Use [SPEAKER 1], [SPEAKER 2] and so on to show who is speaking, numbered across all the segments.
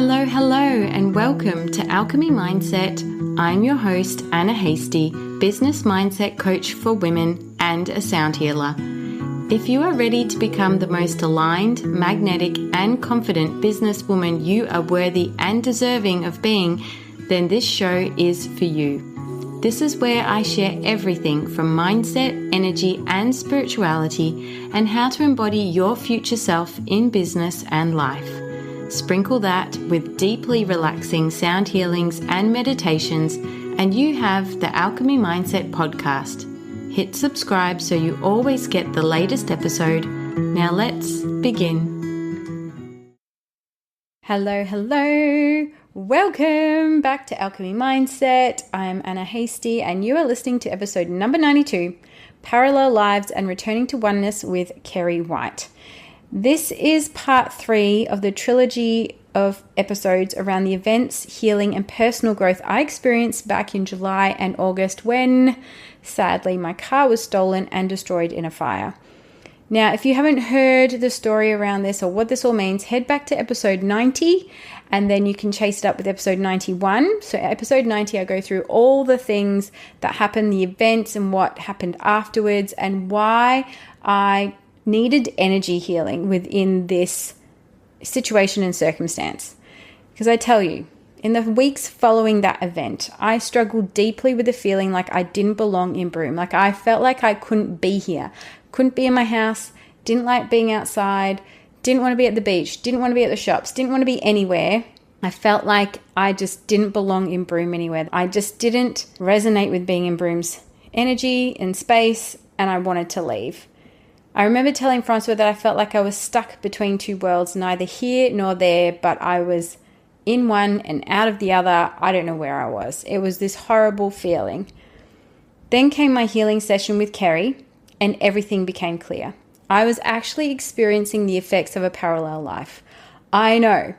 [SPEAKER 1] Hello, and welcome to Alchemy Mindset. I'm your host, Anna Hastie, business mindset coach for women and a sound healer. If you are ready to become the most aligned, magnetic, and confident businesswoman you are worthy and deserving of being, then this show is for you. This is where I share everything from mindset, energy, and spirituality, and how to embody your future self in business and life. Sprinkle that with deeply relaxing sound healings and meditations, and you have the Alchemy Mindset podcast. Hit subscribe so you always get the latest episode. Now let's begin. Hello. Welcome back to Alchemy Mindset. I'm Anna Hastie, and you are listening to episode number 92, Parallel Lives and Returning to Oneness with Kerrie White. This is part 3 of the trilogy of episodes around the events, healing, and personal growth I experienced back in July and August when, sadly, my car was stolen and destroyed in a fire. Now, if you haven't heard the story around this or what this all means, head back to episode 90 and then you can chase it up with episode 91. So episode 90, I go through all the things that happened, the events and what happened afterwards, and why I needed energy healing within this situation and circumstance. Because I tell you, in the weeks following that event, I struggled deeply with the feeling like I didn't belong in Broome. Like I felt like I couldn't be here, couldn't be in my house, didn't like being outside, didn't want to be at the beach, didn't want to be at the shops, didn't want to be anywhere. I felt like I just didn't belong in Broome anywhere. I just didn't resonate with being in Broome's energy and space, and I wanted to leave. I remember telling Francois that I felt like I was stuck between two worlds, neither here nor there, but I was in one and out of the other. I don't know where I was. It was this horrible feeling. Then came my healing session with Kerrie, and everything became clear. I was actually experiencing the effects of a parallel life. I know.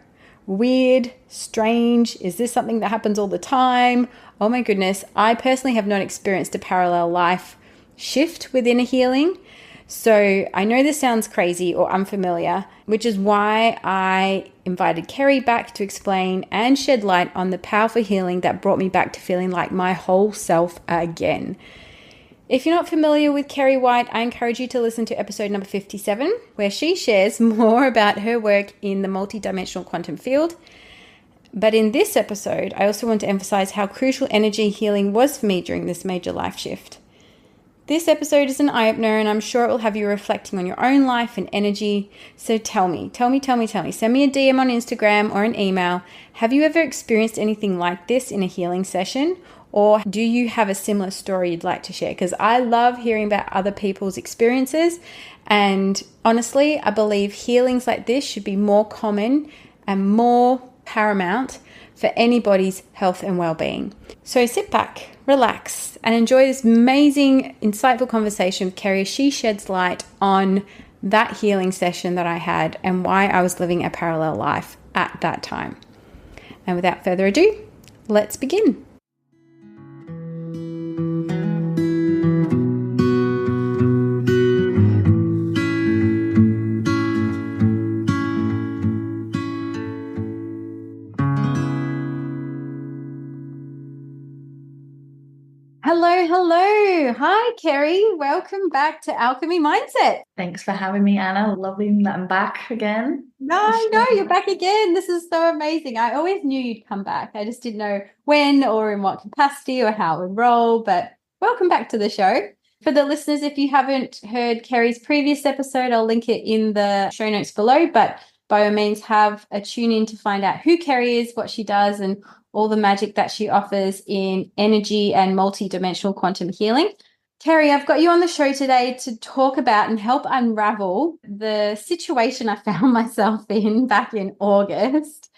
[SPEAKER 1] Weird, strange. Is this something that happens all the time? Oh my goodness. I personally have not experienced a parallel life shift within a healing. So I know this sounds crazy or unfamiliar, which is why I invited Kerrie back to explain and shed light on the powerful healing that brought me back to feeling like my whole self again. If you're not familiar with Kerrie White, I encourage you to listen to episode number 57, where she shares more about her work in the multidimensional quantum field. But in this episode, I also want to emphasize how crucial energy healing was for me during this major life shift. This episode is an eye-opener, and I'm sure it will have you reflecting on your own life and energy. So tell me. Send me a DM on Instagram or an email. Have you ever experienced anything like this in a healing session? Or do you have a similar story you'd like to share? Because I love hearing about other people's experiences. And honestly, I believe healings like this should be more common and more paramount for anybody's health and well-being. So sit back, relax, and enjoy this amazing, insightful conversation with Kerrie. She sheds light on that healing session that I had and why I was living a parallel life at that time. And without further ado, let's begin. Hello. Hi, Kerrie. Welcome back to Alchemy Mindset.
[SPEAKER 2] Thanks for having me, Anna. Lovely that I'm back again.
[SPEAKER 1] No, you're back again. This is so amazing. I always knew you'd come back. I just didn't know when or in what capacity or how it would roll, but welcome back to the show. For the listeners, if you haven't heard Kerrie's previous episode, I'll link it in the show notes below, but by all means have a tune in to find out who Kerrie is, what she does, and all the magic that she offers in energy and multidimensional quantum healing. Kerrie, I've got you on the show today to talk about and help unravel the situation I found myself in back in August,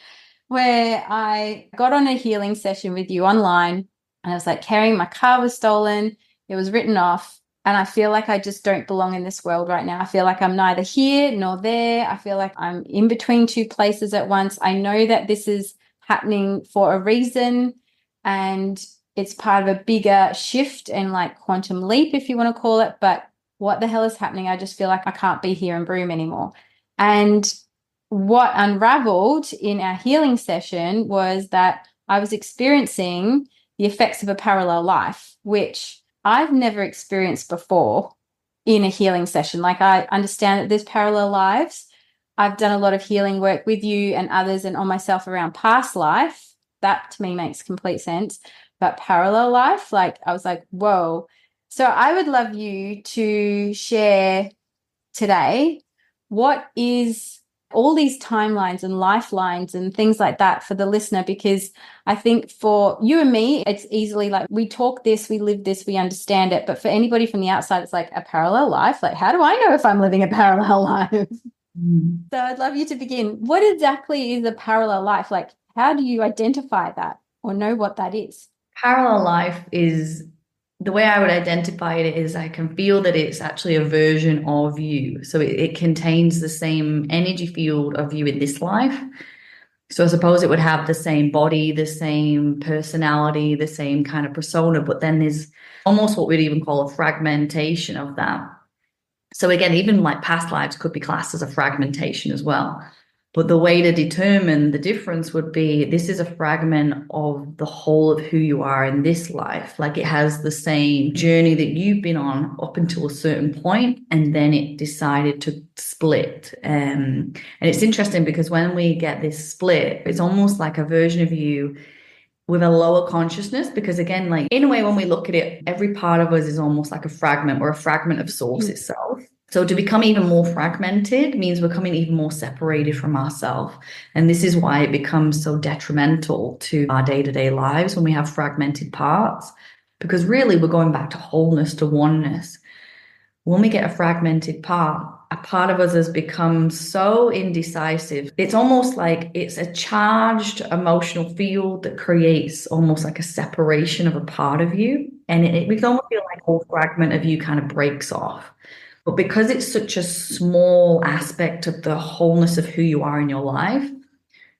[SPEAKER 1] where I got on a healing session with you online, and I was like, Kerrie, my car was stolen, it was written off, and I feel like I just don't belong in this world right now. I feel like I'm neither here nor there. I feel like I'm in between two places at once. I know that this is happening for a reason, and it's part of a bigger shift and like quantum leap, if you want to call it. But what the hell is happening? I just feel like I can't be here in Broome anymore. And what unraveled in our healing session was that I was experiencing the effects of a parallel life, which I've never experienced before in a healing session. Like, I understand that there's parallel lives. I've done a lot of healing work with you and others and on myself around past life. That to me makes complete sense. But parallel life, like, I was like, whoa. So I would love you to share today what is all these timelines and lifelines and things like that for the listener, because I think for you and me, it's easily like we talk this, we live this, we understand it. But for anybody from the outside, it's like a parallel life. Like, how do I know if I'm living a parallel life? So I'd love you to begin. What exactly is a parallel life? Like, how do you identify that or know what that is?
[SPEAKER 2] Parallel life is the way I would identify it is I can feel that it's actually a version of you. So it contains the same energy field of you in this life. So I suppose it would have the same body, the same personality, the same kind of persona, but then there's almost what we'd even call a fragmentation of that. So again, even like past lives could be classed as a fragmentation as well. But the way to determine the difference would be this is a fragment of the whole of who you are in this life. Like, it has the same journey that you've been on up until a certain point, and then it decided to split. And it's interesting because when we get this split, it's almost like a version of you with a lower consciousness, because again, like in a way, when we look at it, every part of us is almost like a fragment or a fragment of source itself. So to become even more fragmented means we're becoming even more separated from ourselves. And this is why it becomes so detrimental to our day-to-day lives when we have fragmented parts, because really we're going back to wholeness, to oneness. When we get a fragmented part, a part of us has become so indecisive. It's almost like it's a charged emotional field that creates almost like a separation of a part of you. And we can almost feel like a whole fragment of you kind of breaks off. But because it's such a small aspect of the wholeness of who you are in your life,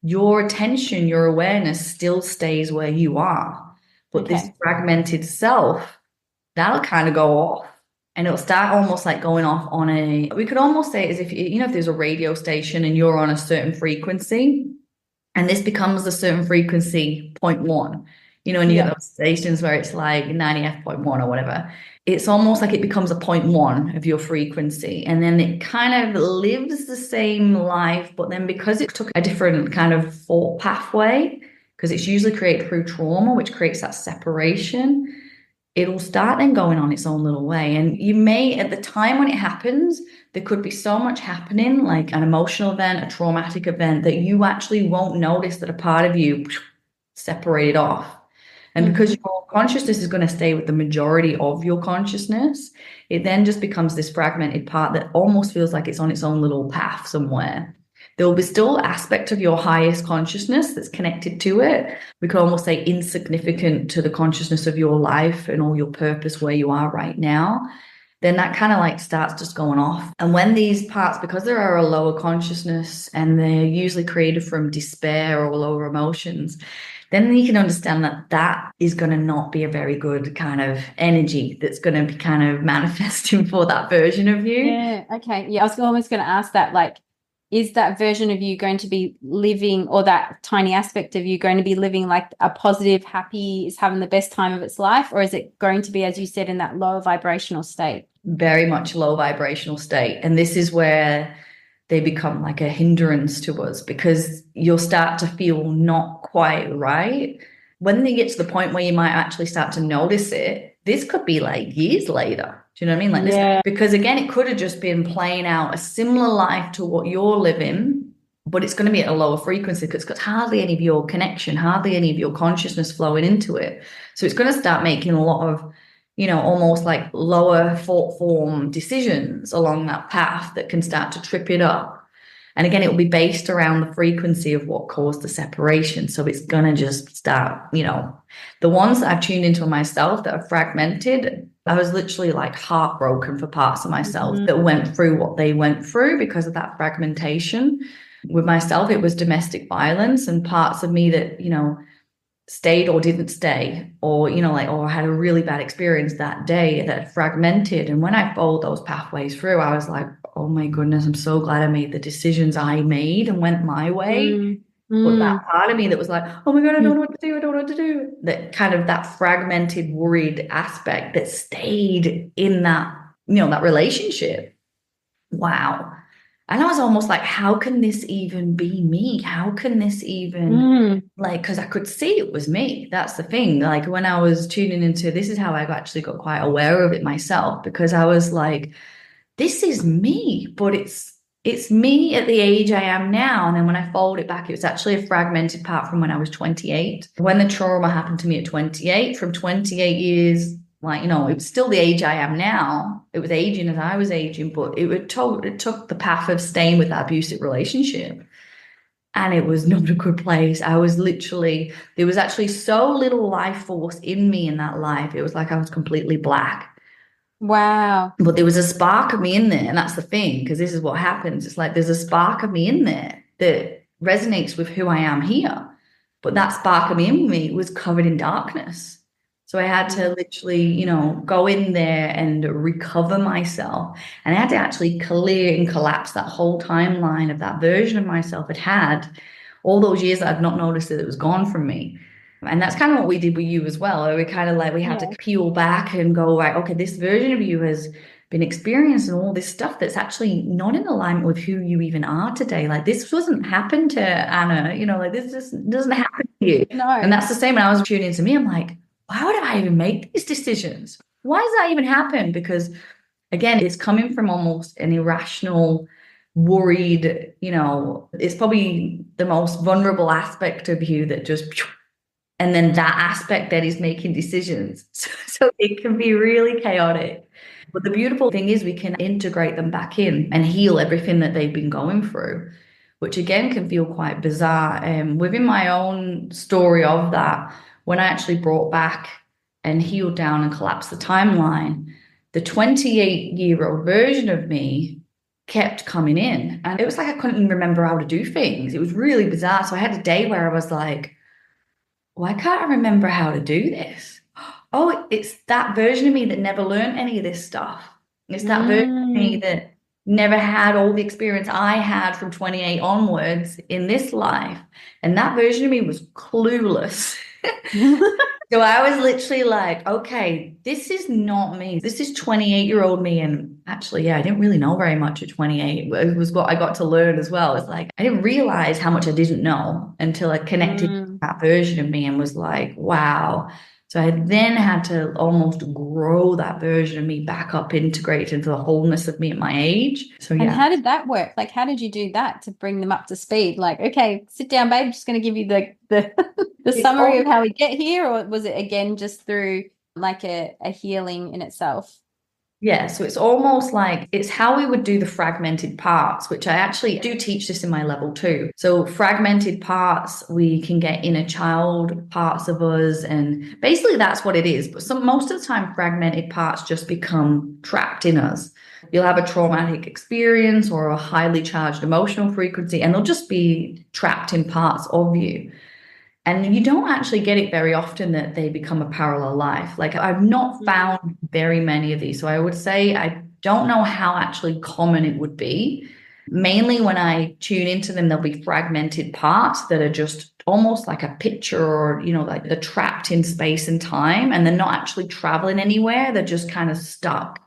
[SPEAKER 2] your attention, your awareness still stays where you are. But this fragmented self, that'll kind of go off. And it'll start almost like going off on we could almost say it as if, if there's a radio station and you're on a certain frequency, and this becomes a certain frequency, 0.1, and you get those stations where it's like 90F.1 or whatever. It's almost like it becomes a 0.1 of your frequency. And then it kind of lives the same life, but then because it took a different kind of thought pathway, because it's usually created through trauma, which creates that separation, it'll start then going on its own little way. And you may, at the time when it happens, there could be so much happening, like an emotional event, a traumatic event, that you actually won't notice that a part of you separated off. And because your consciousness is going to stay with the majority of your consciousness, it then just becomes this fragmented part that almost feels like it's on its own little path somewhere. There will be still aspect of your highest consciousness that's connected to it. We could almost say insignificant to the consciousness of your life and all your purpose where you are right now. Then that kind of like starts just going off. And when these parts, because there are a lower consciousness and they're usually created from despair or lower emotions, then you can understand that that is going to not be a very good kind of energy that's going to be kind of manifesting for that version of you.
[SPEAKER 1] Yeah. Okay. Yeah. I was almost going to ask that, like, is that version of you going to be living, or that tiny aspect of you going to be living like a positive, happy, is having the best time of its life? Or is it going to be, as you said, in that low vibrational state?
[SPEAKER 2] Very much low vibrational state. And this is where they become like a hindrance to us, because you'll start to feel not quite right. When they get to the point where you might actually start to notice it, this could be like years later. Do you know what I mean? Like this, because again, it could have just been playing out a similar life to what you're living, but it's going to be at a lower frequency because it's got hardly any of your connection, hardly any of your consciousness flowing into it. So it's going to start making a lot of, almost like lower thought form decisions along that path that can start to trip it up. And again, it will be based around the frequency of what caused the separation. So it's going to just start, the ones that I've tuned into myself that are fragmented, I was literally like heartbroken for parts of myself that went through what they went through because of that fragmentation. With myself, it was domestic violence, and parts of me that, stayed or didn't stay, or, you know, like, or had a really bad experience that day that fragmented. And when I followed those pathways through, I was like, oh my goodness, I'm so glad I made the decisions I made and went my way.
[SPEAKER 1] Mm.
[SPEAKER 2] But that
[SPEAKER 1] Mm.
[SPEAKER 2] part of me that was like, oh my God, I don't
[SPEAKER 1] Mm.
[SPEAKER 2] know what to do. I don't know what to do. That kind of that fragmented, worried aspect that stayed in that, you know, that relationship. Wow. And I was almost like, how can this even be me? How can this even,
[SPEAKER 1] Mm.
[SPEAKER 2] like, because I could see it was me. That's the thing. Like when I was tuning into this is how I actually got quite aware of it myself, because I was like, this is me, but it's me at the age I am now. And then when I followed it back, it was actually a fragmented part from when I was 28. When the trauma happened to me at 28, from 28 years, like, you know, it was still the age I am now. It was aging as I was aging, but it took the path of staying with that abusive relationship. And it was not a good place. I was literally, there was actually so little life force in me in that life. It was like I was completely black.
[SPEAKER 1] Wow.
[SPEAKER 2] But there was a spark of me in there, and that's the thing, because this is what happens. It's like there's a spark of me in there that resonates with who I am here. But that spark of me in me was covered in darkness. So I had to literally, you know, go in there and recover myself. And I had to actually clear and collapse that whole timeline of that version of myself had all those years that I've not noticed that it was gone from me. And that's kind of what we did with you as well. We kind of like, we had to peel back and go, right, okay, this version of you has been experiencing all this stuff that's actually not in alignment with who you even are today. Like this doesn't happen to Anna, you know, like this just doesn't happen to you.
[SPEAKER 1] No.
[SPEAKER 2] And that's the same when I was tuning into me. I'm like, why would I even make these decisions? Why does that even happen? Because again, it's coming from almost an irrational, worried, you know, it's probably the most vulnerable aspect of you that just, and then that aspect that is making decisions. So it can be really chaotic. But the beautiful thing is we can integrate them back in and heal everything that they've been going through, which again can feel quite bizarre. Within my own story of that, when I actually brought back and healed down and collapsed the timeline, the 28-year-old version of me kept coming in. And it was like I couldn't even remember how to do things. It was really bizarre. So I had a day where I was like, why can't I remember how to do this? Oh, it's that version of me that never learned any of this stuff. It's that version of me that never had all the experience I had from 28 onwards in this life. And that version of me was clueless. So I was literally like, okay, this is not me. This is 28-year-old me. And actually, yeah, I didn't really know very much at 28. It was what I got to learn as well. It's like I didn't realize how much I didn't know until I connected with that version of me and was like, wow. So I then had to almost grow that version of me back up, integrate into the wholeness of me at my age. So yeah.
[SPEAKER 1] And how did that work? Like, how did you do that to bring them up to speed? Like, okay, sit down, babe. Just going to give you the summary of how we get here, or was it again just through like a healing in itself?
[SPEAKER 2] Yeah, so it's almost like it's how we would do the fragmented parts, which I actually do teach this in my level 2. So fragmented parts, we can get inner child parts of us, and basically that's what it is. But most of the time, fragmented parts just become trapped in us. You'll have a traumatic experience or a highly charged emotional frequency, and they'll just be trapped in parts of you. And you don't actually get it very often that they become a parallel life. Like I've not found very many of these. So I would say I don't know how actually common it would be. Mainly when I tune into them, there'll be fragmented parts that are just almost like a picture, or, you know, like they're trapped in space and time and they're not actually traveling anywhere. They're just kind of stuck.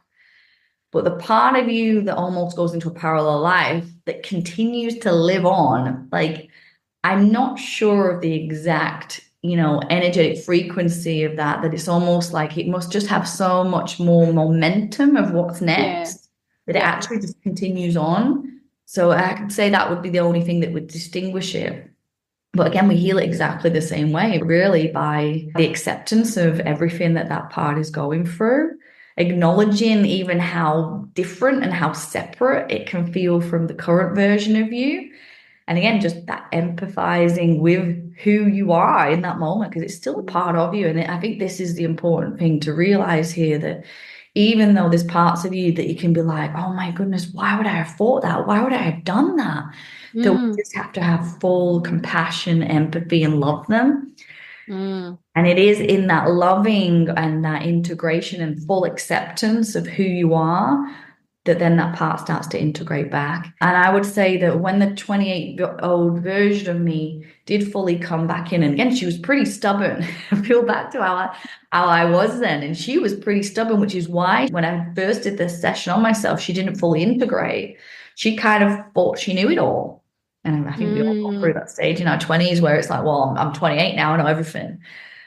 [SPEAKER 2] But the part of you that almost goes into a parallel life that continues to live on, like I'm not sure of the exact, you know, energetic frequency of that it's almost like it must just have so much more momentum of what's next that it actually just continues on. So I could say that would be the only thing that would distinguish it. But again, we heal it exactly the same way, really, by the acceptance of everything that part is going through, acknowledging even how different and how separate it can feel from the current version of you. And again, just that empathizing with who you are in that moment, because it's still a part of you. And I think this is the important thing to realize here, that even though there's parts of you that you can be like, oh my goodness, why would I have thought that? Why would I have done that? That we just have to have full compassion, empathy, and love them.
[SPEAKER 1] Mm.
[SPEAKER 2] And it is in that loving and that integration and full acceptance of who you are that then that part starts to integrate back. And I would say that when the 28-year-old version of me did fully come back in, and again, she was pretty stubborn. I feel back to how I was then. And she was pretty stubborn, which is why when I first did this session on myself, she didn't fully integrate. She kind of thought she knew it all. And I think we all go through
[SPEAKER 1] Mm.
[SPEAKER 2] that stage in our 20s where it's like, well, I'm 28 now, I know everything.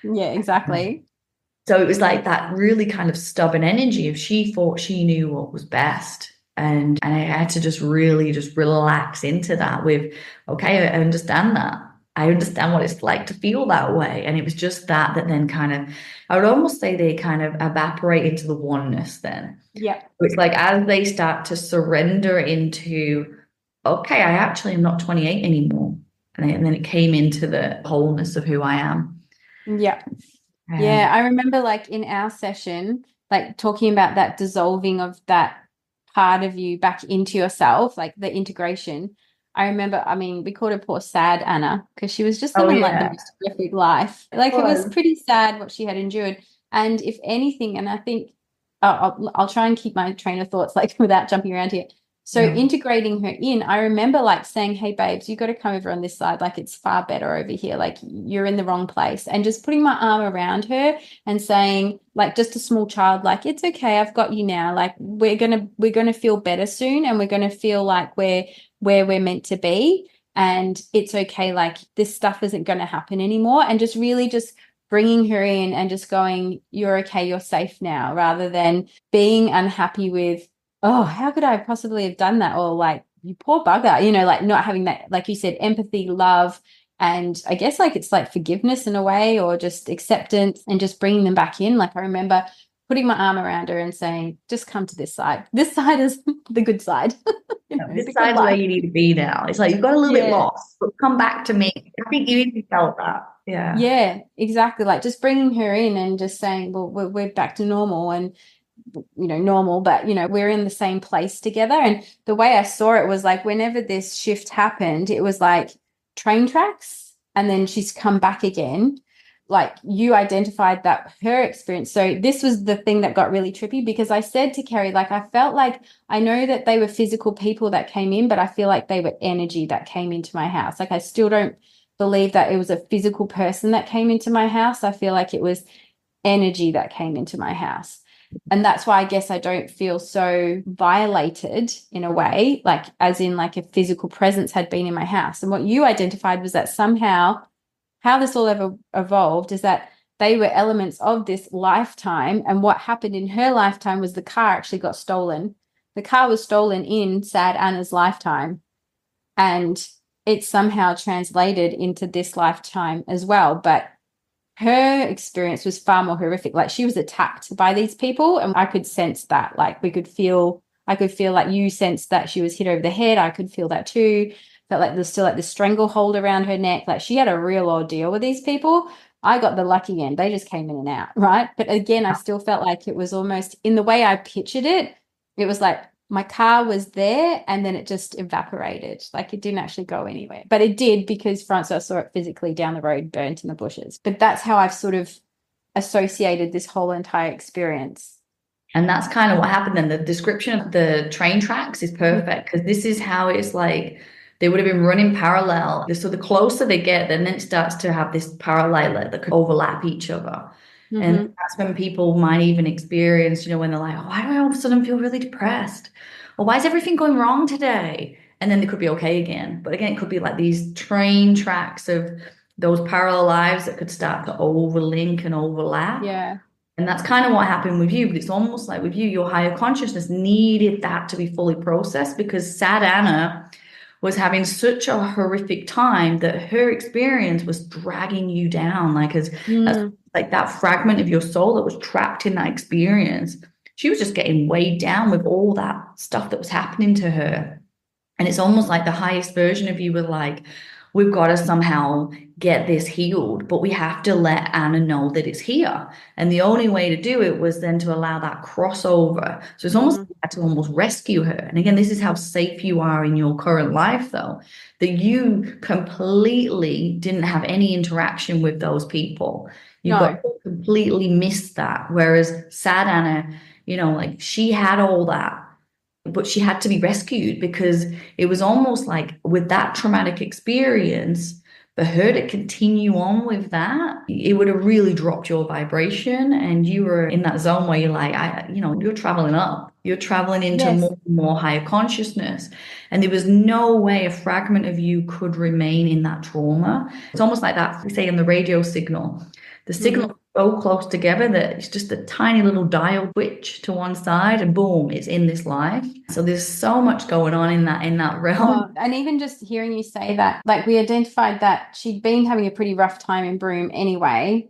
[SPEAKER 1] Yeah, exactly.
[SPEAKER 2] So it was like that really kind of stubborn energy of she thought she knew what was best. And I had to just really just relax into that with, okay, I understand that. I understand what it's like to feel that way. And it was just that then kind of, I would almost say they kind of evaporate into the oneness then.
[SPEAKER 1] Yeah.
[SPEAKER 2] It's like as they start to surrender into, okay, I actually am not 28 anymore. And then it came into the wholeness of who I am.
[SPEAKER 1] Yeah. Yeah, I remember like in our session, like talking about that dissolving of that part of you back into yourself, like the integration. I remember, I mean, we called her poor sad Anna because she was just
[SPEAKER 2] Oh
[SPEAKER 1] living like the
[SPEAKER 2] yeah.
[SPEAKER 1] most horrific life. Like it was
[SPEAKER 2] Was.
[SPEAKER 1] pretty sad what she had endured. And if anything, and I think I'll try and keep my train of thoughts like without jumping around here. So
[SPEAKER 2] Yeah.
[SPEAKER 1] integrating her in, I remember like saying, hey, babes, you got to come over on this side. Like it's far better over here. Like you're in the wrong place. And just putting my arm around her and saying, like just a small child, like, it's okay, I've got you now. Like we're gonna feel better soon and we're gonna feel like we're where we're meant to be. And it's okay, like this stuff isn't gonna happen anymore. And just really just bringing her in and just going, you're okay, you're safe now, rather than being unhappy with, oh, how could I possibly have done that? Or like, you poor bugger, like not having that, like you said, empathy, love, and I guess like it's like forgiveness in a way, or just acceptance and just bringing them back in. Like I remember putting my arm around her and saying, just come to this side. This side is the good side,
[SPEAKER 2] This
[SPEAKER 1] the good
[SPEAKER 2] side's where
[SPEAKER 1] life.
[SPEAKER 2] you need to be now. It's like you've got a little bit
[SPEAKER 1] Yeah.
[SPEAKER 2] lost, but come back to me. I think you even felt that. Yeah.
[SPEAKER 1] Yeah, exactly. Like just bringing her in and just saying, well, we're back to normal, and normal, but we're in the same place together. And the way I saw it was like whenever this shift happened, it was like train tracks, and then she's come back again. Like you identified that her experience. So this was the thing that got really trippy, because I said to Kerrie, like, I felt like I know that they were physical people that came in, but I feel like they were energy that came into my house. Like I still don't believe that it was a physical person that came into my house. I feel like it was energy that came into my house. And that's why I guess I don't feel so violated in a way, like as in like a physical presence had been in my house. And what you identified was that somehow how this all ever evolved is that they were elements of this lifetime. And what happened in her lifetime was the car actually got stolen. The car was stolen in sad Anna's lifetime. And it somehow translated into this lifetime as well. But her experience was far more horrific. Like she was attacked by these people, and I could sense that. Like I could feel like you sensed that she was hit over the head. I could feel that too. Felt like there's still like the stranglehold around her neck. Like she had a real ordeal with these people. I got the lucky end. They just came in and out, right? But again, I still felt like it was almost in the way I pictured it. It was like my car was there and then it just evaporated. Like it didn't actually go anywhere. But it did, because Francois saw it physically down the road, burnt in the bushes. But that's how I've sort of associated this whole entire experience.
[SPEAKER 2] And that's kind of what happened then. The description of the train tracks is perfect because this is how it's like they would have been running parallel. So the closer they get, then it starts to have this parallel that could overlap each other. And
[SPEAKER 1] Mm-hmm.
[SPEAKER 2] that's when people might even experience, when they're like, oh, why do I all of a sudden feel really depressed? Or why is everything going wrong today? And then they could be okay again. But again, it could be like these train tracks of those parallel lives that could start to overlink and overlap.
[SPEAKER 1] Yeah.
[SPEAKER 2] And that's kind of what happened with you. But it's almost like with you, your higher consciousness needed that to be fully processed because sad Anna was having such a horrific time that her experience was dragging you down. Like, as that's
[SPEAKER 1] Mm.
[SPEAKER 2] like that fragment of your soul that was trapped in that experience. She was just getting weighed down with all that stuff that was happening to her. And it's almost like the highest version of you were like, we've got to somehow get this healed, but we have to let Anna know that it's here. And the only way to do it was then to allow that crossover. So it's almost like you had to almost rescue her. And again, this is how safe you are in your current life, though, that you completely didn't have any interaction with those people. You got
[SPEAKER 1] No.
[SPEAKER 2] to completely miss that. Whereas sad Anna, like she had all that, but she had to be rescued because it was almost like with that traumatic experience, for her to continue on with that, it would have really dropped your vibration. And you were in that zone where you're like, you're traveling up, you're traveling into
[SPEAKER 1] Yes.
[SPEAKER 2] more higher consciousness. And there was no way a fragment of you could remain in that trauma. It's almost like that, we say in the radio signal. The signal so close together that it's just a tiny little dial switch to one side and boom, it's in this life. So there's so much going on in that realm.
[SPEAKER 1] Oh, and even just hearing you say that, like we identified that she'd been having a pretty rough time in Broome anyway.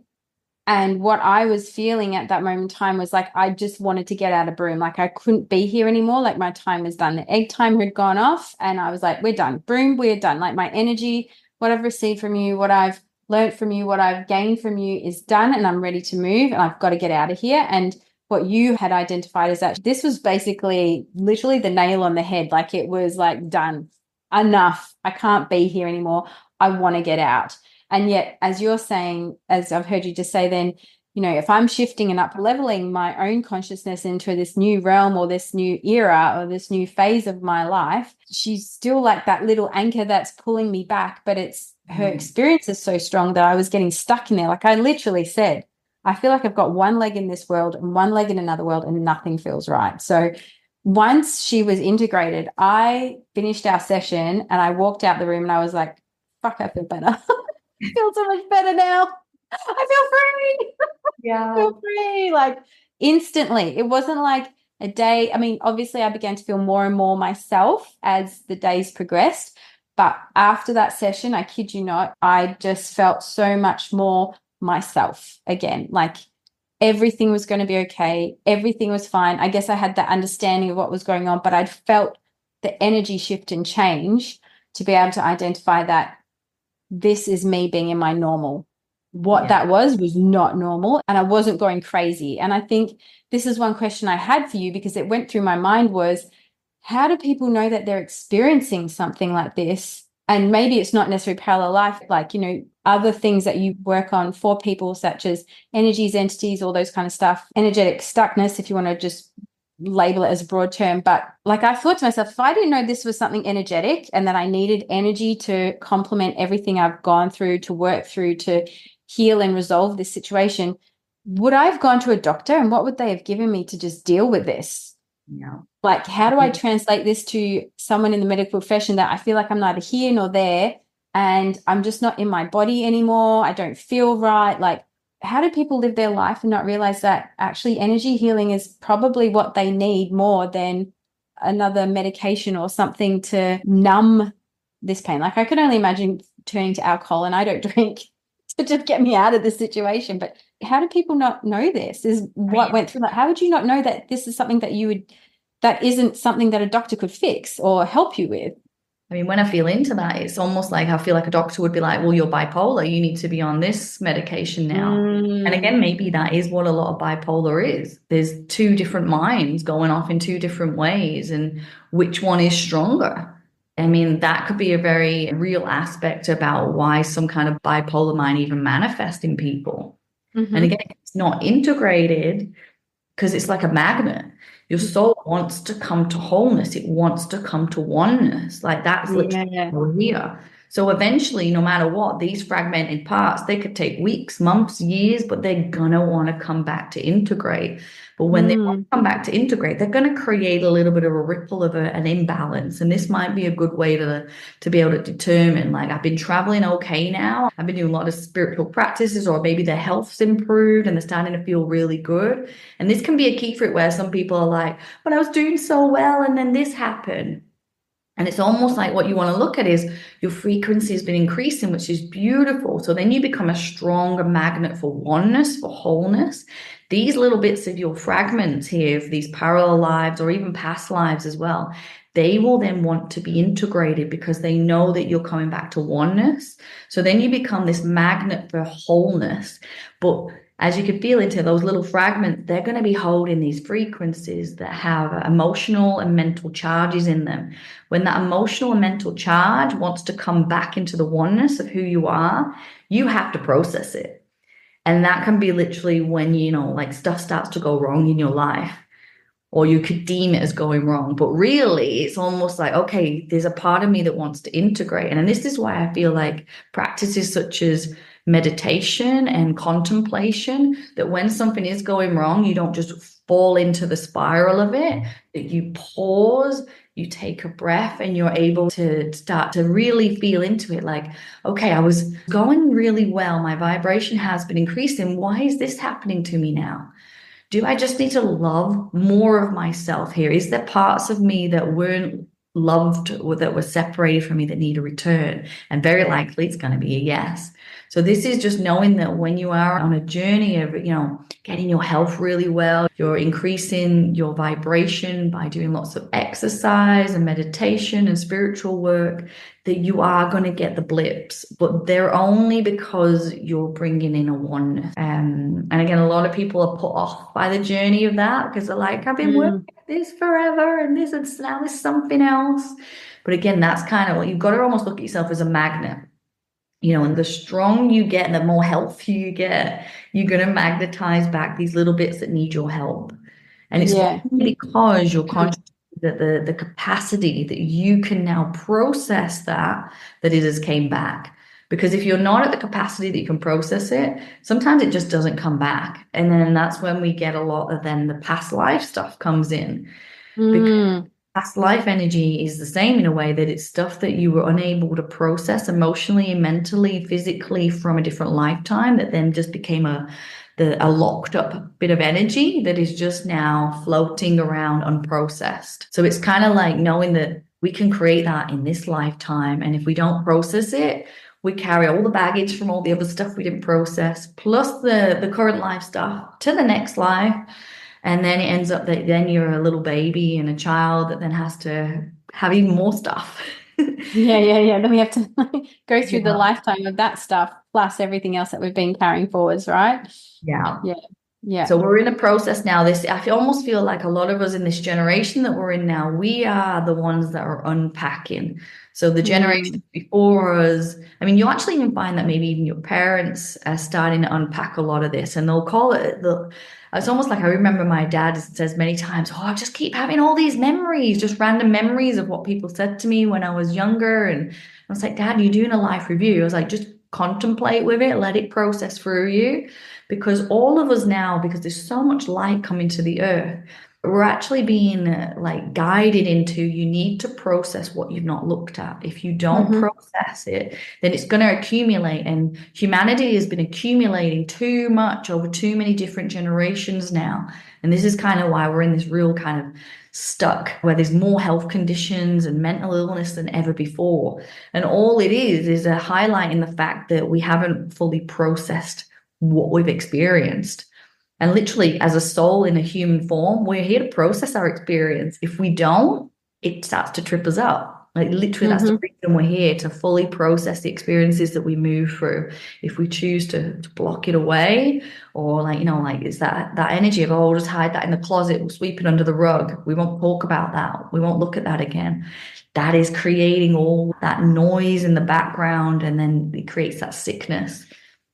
[SPEAKER 1] And what I was feeling at that moment in time was like, I just wanted to get out of Broome. Like I couldn't be here anymore. Like my time was done. The egg time had gone off and I was like, we're done. Broome, we're done. Like my energy, what I've received from you, what I've learned from you, what I've gained from you is done and I'm ready to move and I've got to get out of here. And what you had identified is that this was basically literally the nail on the head. Like it was like done, enough. I can't be here anymore. I want to get out. And yet, as you're saying, as I've heard you just say, then, if I'm shifting and up leveling my own consciousness into this new realm or this new era or this new phase of my life, she's still like that little anchor that's pulling me back. But it's her experience is so strong that I was getting stuck in there. Like I literally said, I feel like I've got one leg in this world and one leg in another world and nothing feels right. So once she was integrated, I finished our session and I walked out the room and I was like, fuck, I feel better. I feel so much better now. I feel free.
[SPEAKER 2] Yeah.
[SPEAKER 1] I feel free. Like instantly. It wasn't like a day. I mean, obviously I began to feel more and more myself as the days progressed. But after that session, I kid you not, I just felt so much more myself again. Like everything was going to be okay. Everything was fine. I guess I had that understanding of what was going on, but I'd felt the energy shift and change to be able to identify that this is me being in my normal. What that was not normal and I wasn't going crazy. And I think this is one question I had for you because it went through my mind was, how do people know that they're experiencing something like this? And maybe it's not necessarily parallel life, like, other things that you work on for people such as energies, entities, all those kind of stuff, energetic stuckness, if you want to just label it as a broad term. But like I thought to myself, if I didn't know this was something energetic and that I needed energy to complement everything I've gone through, to work through, to heal and resolve this situation, would I have gone to a doctor and what would they have given me to just deal with this?
[SPEAKER 2] Yeah.
[SPEAKER 1] Like, how do I translate this to someone in the medical profession that I feel like I'm neither here nor there and I'm just not in my body anymore? I don't feel right. Like, how do people live their life and not realize that actually energy healing is probably what they need more than another medication or something to numb this pain? Like, I could only imagine turning to alcohol, and I don't drink, to just get me out of this situation. But how do people not know this is what went through that? How would you not know that this is something that isn't something that a doctor could fix or help you with?
[SPEAKER 2] I mean, when I feel into that, it's almost like I feel like a doctor would be like, well, you're bipolar. You need to be on this medication now. And again, maybe that is what a lot of bipolar is. There's two different minds going off in two different ways, and which one is stronger? I mean, that could be a very real aspect about why some kind of bipolar might even manifest in people. And again, it's not integrated because it's like a magnet. Your soul wants to come to wholeness. It wants to come to oneness. Like that's literally we're here. So eventually, no matter what, these fragmented parts, they could take weeks, months, years, but they're gonna want to come back to integrate. But when they want to come back to integrate, they're going to create a little bit of a ripple of an imbalance. And this might be a good way to be able to determine, like, I've been traveling okay now. I've been doing a lot of spiritual practices, or maybe their health's improved and they're starting to feel really good. And this can be a key for it where some people are like, but I was doing so well and then this happened. And it's almost like what you want to look at is your frequency has been increasing, which is beautiful. So then you become a stronger magnet for oneness, for wholeness. These little bits of your fragments here, of these parallel lives or even past lives as well, they will then want to be integrated because they know that you're coming back to oneness. So then you become this magnet for wholeness. But as you can feel into those little fragments, they're going to be holding these frequencies that have emotional and mental charges in them. When that emotional and mental charge wants to come back into the oneness of who you are, you have to process it. And that can be literally when, like stuff starts to go wrong in your life, or you could deem it as going wrong. But really, it's almost like, okay, there's a part of me that wants to integrate. And this is why I feel like practices such as meditation and contemplation, that when something is going wrong, you don't just fall into the spiral of it, that you pause, you take a breath, and you're able to start to really feel into it. Like, okay, I was going really well. My vibration has been increasing. Why is this happening to me now? Do I just need to love more of myself here? Is there parts of me that weren't loved or that were separated from me that need a return? And very likely it's going to be a yes. So this is just knowing that when you are on a journey of, getting your health really well, you're increasing your vibration by doing lots of exercise and meditation and spiritual work, that you are going to get the blips, but they're only because you're bringing in a oneness. And again, a lot of people are put off by the journey of that because they're like, I've been working at this forever and this and now there's something else. But again, that's kind of what you've got to almost look at yourself as a magnet. And the stronger you get and the more healthy you get, you're going to magnetize back these little bits that need your help. And it's only because you're conscious that the capacity that you can now process that it has came back. Because if you're not at the capacity that you can process it, sometimes it just doesn't come back. And then that's when we get a lot of then the past life stuff comes in. Because past life energy is the same in a way that it's stuff that you were unable to process emotionally, mentally, physically from a different lifetime that then just became a locked up bit of energy that is just now floating around unprocessed. So it's kind of like knowing that we can create that in this lifetime. And if we don't process it, we carry all the baggage from all the other stuff we didn't process, plus the current life stuff to the next life. And then it ends up that then you're a little baby and a child that then has to have even more stuff.
[SPEAKER 1] Yeah. Then we have to go through the lifetime of that stuff, plus everything else that we've been carrying forwards, right? Yeah.
[SPEAKER 2] So we're in a process now. I almost feel like a lot of us in this generation that we're in now, we are the ones that are unpacking. So the generation before us, I mean, you actually even find that maybe even your parents are starting to unpack a lot of this, and they'll call it it's almost like I remember my dad says many times, I just keep having all these memories, just random memories of what people said to me when I was younger. And I was like, Dad, you're doing a life review. I was like, just contemplate with it, let it process through you. Because all of us now, because there's so much light coming to the earth, we're actually being guided into, you need to process what you've not looked at. If you don't process it, then it's going to accumulate. And humanity has been accumulating too much over too many different generations now. And this is kind of why we're in this real kind of stuck where there's more health conditions and mental illness than ever before. And all it is a highlight in the fact that we haven't fully processed what we've experienced. And literally, as a soul in a human form, we're here to process our experience. If we don't, it starts to trip us up. Like literally, that's the reason we're here, to fully process the experiences that we move through. If we choose to block it away, or it's that energy of, we'll just hide that in the closet, we'll sweep it under the rug, we won't talk about that, we won't look at that again. That is creating all that noise in the background, and then it creates that sickness.